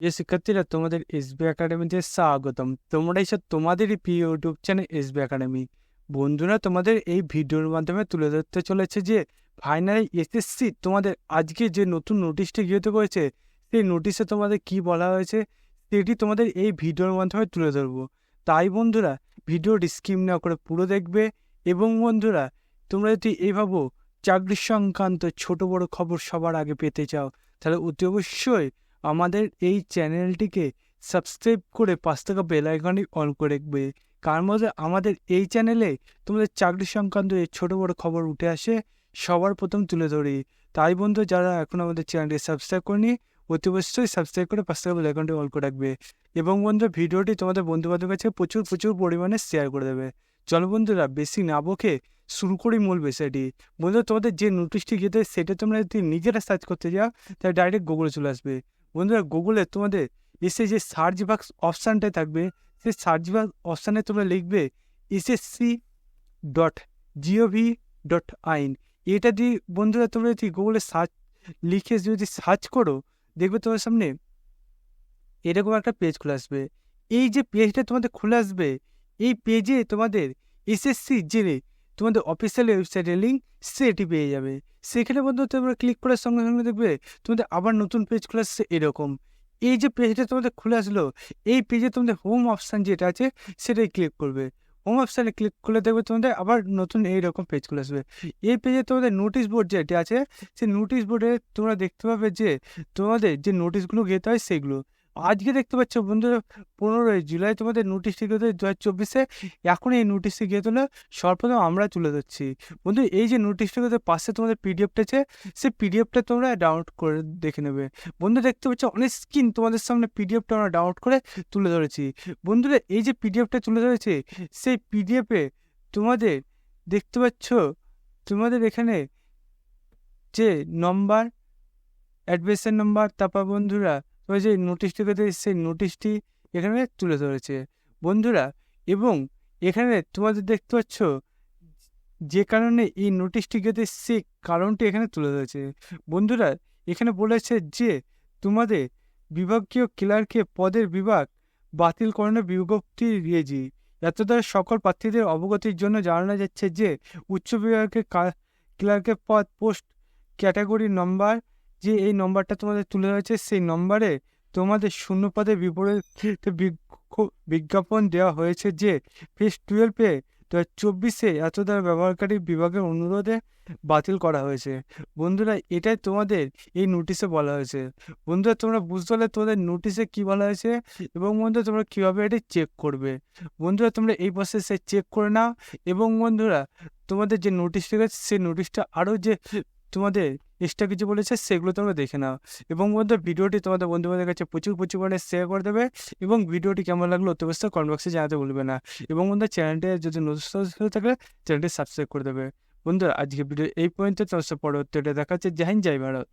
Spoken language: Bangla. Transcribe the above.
প্রিয় শিক্ষার্থীরা, তোমাদের এসবি একাডেমিতে স্বাগতম। তোমরা এসে তোমাদেরই প্রিয় ইউটিউব চ্যানেল এসবি একাডেমি। বন্ধুরা, তোমাদের এই ভিডিওর মাধ্যমে তুলে ধরতে চলেছে যে ফাইনালি এসএসসি তোমাদের আজকে যে নতুন নোটিশটি গৃহীত করেছে, সেই নোটিশে তোমাদের কি বলা হয়েছে সেটি তোমাদের এই ভিডিওর মাধ্যমে তুলে ধরবো। তাই বন্ধুরা, ভিডিওটি স্কিপ না করে পুরো দেখবে। এবং বন্ধুরা, তোমরা যদি এইভাবে চাকরি সংক্রান্ত ছোট বড় খবর সবার আগে পেতে চাও, তাহলে অতি অবশ্যই আমাদের এই চ্যানেলটিকে সাবস্ক্রাইব করে পাশ থাকা বেল আইকনটি অন করে রাখবে। কার মধ্যে আমাদের এই চ্যানেলে তোমাদের চাকরি সংক্রান্ত এই ছোটো বড়ো খবর উঠে আসে, সবার প্রথম তুলে ধরি। তাই বন্ধু, যারা এখন আমাদের চ্যানেলটি সাবস্ক্রাইব করেনি, অতি অবশ্যই সাবস্ক্রাইব করে পাশ থাকা বেল আইকনটি অন করে রাখবে। এবং বন্ধু, ভিডিওটি তোমাদের বন্ধুবান্ধবের কাছে প্রচুর প্রচুর পরিমাণে শেয়ার করে দেবে। চলো বন্ধুরা, বেশি না বকে শুরু করি মূল বিষয়টি। বন্ধু, তোমাদের যে নোটিশটি গেতে সেটা তোমরা যদি নিজেরা সার্চ করতে যাও, তাহলে ডাইরেক্ট গুগলে চলে আসবে। বন্ধুরা, গুগলে তোমাদের এসে যে সার্চ বাক্স অপশানটাই থাকবে, সেই সার্চ বাক্স অপশানে তোমরা লিখবে ssc.gov.in। এটা দিয়ে বন্ধুরা, তোমরা যদি গুগলে সার্চ লিখে যদি সার্চ করো, দেখবে তোমার সামনে এরকম একটা পেজ খুলে আসবে। এই যে পেজটা তোমাদের খুলে আসবে, এই পেজে তোমাদের এসএসসি যে তোমাদের অফিসিয়াল ওয়েবসাইটের লিঙ্ক সেটি পেয়ে যাবে। সেখানে বন্ধু তোমরা ক্লিক করার সঙ্গে সঙ্গে দেখবে তোমাদের আবার নতুন পেজ খুলে আসছে এরকম। এই যে পেজটা তোমাদের খুলে আসলো, এই পেজে তোমাদের হোম অপশান যেটা আছে সেটাই ক্লিক করবে। হোম অপশানে ক্লিক করলে দেখবে তোমাদের আবার নতুন এইরকম পেজ খুলে আসবে। এই পেজে তোমাদের নোটিশ বোর্ড যেটা আছে, সেই নোটিশ বোর্ডে তোমরা দেখতে পাবে যে তোমাদের যে নোটিশগুলো গেতে হয় সেগুলো। আজকে দেখতে পাচ্ছ বন্ধুরা, 15ই জুলাই তোমাদের নোটিশটি গিয়ে 2024-এ। এখন এই নোটিশটি গিয়ে তোলা সর্বপ্রথম আমরা তুলে ধরছি। বন্ধু, এই যে নোটিশটি গিয়ে পাশে তোমাদের পিডিএফটা আছে, সেই পিডিএফটা তোমরা ডাউনলোড করে দেখে নেবে। বন্ধু, দেখতে পাচ্ছ অনেক স্ক্রিন তোমাদের সামনে পিডিএফটা আমরা ডাউনলোড করে তুলে ধরেছি। বন্ধুরা, এই যে পিডিএফটা তুলে ধরেছি, সেই পিডিএফে তোমাদের দেখতে পাচ্ছ তোমাদের এখানে যে নম্বর, অ্যাডমিশন নাম্বার, তারপর বন্ধুরা ওই যে নোটিশটি করতে সেই নোটিশটি এখানে তুলে ধরেছে বন্ধুরা। এবং এখানে তোমাদের দেখতে পাচ্ছ যে কারণে এই নোটিশটি গেতে সেই কারণটি এখানে তুলে ধরেছে বন্ধুরা। এখানে বলেছে যে তোমাদের বিভাগীয় ক্লার্কের পদের বিভাগ বাতিলকরণের বিজ্ঞপ্তি দিয়েছি। এত দ্বারা সকল প্রার্থীদের অবগতির জন্য জানানো যাচ্ছে যে উচ্চ বিভাগের ক্লার্কের পদ পোস্ট ক্যাটাগরি নম্বর, যে এই নম্বরটা তোমাদের তুলে ধরেছে, সেই নম্বরে তোমাদের শূন্য পদের বিপরীতে বিজ্ঞাপন দেওয়া হয়েছে যে ফেজ 12-এ 2024-এ এত দ্বারা ব্যবহারকারী বিভাগের অনুরোধে বাতিল করা হয়েছে। বন্ধুরা, এটাই তোমাদের এই নোটিশে বলা হয়েছে। বন্ধুরা, তোমরা বুঝতে পারলে তোমাদের নোটিশে কি বলা হয়েছে এবং বন্ধুরা তোমরা কীভাবে এটি চেক করবে। বন্ধুরা, তোমরা এই প্রসেসে চেক করে নাও। এবং বন্ধুরা, তোমাদের যে নোটিশটা গেছে সেই নোটিশটা আরও যে তোমাদের এক্সট্রা কিছু বলেছে সেগুলো তোমরা দেখে নাও। এবং বন্ধু, ভিডিওটি তোমাদের বন্ধুবান্ধবের কাছে প্রচুর প্রচুর পরিমাণে শেয়ার করে দেবে। এবং ভিডিওটি কেমন লাগলো অতি অবশ্যই কমেন্ট বক্সে জানাতে ভুলবে না। এবং বন্ধু, চ্যানেলটি যদি নতুন হয়ে থাকলে চ্যানেলটি সাবস্ক্রাইব করে দেবে। বন্ধুরা, আজকে ভিডিও এই পর্যন্ত। তোমার সাথে পরবর্তী দেখা হচ্ছে। জয় হিন্দ, জয় ভারত।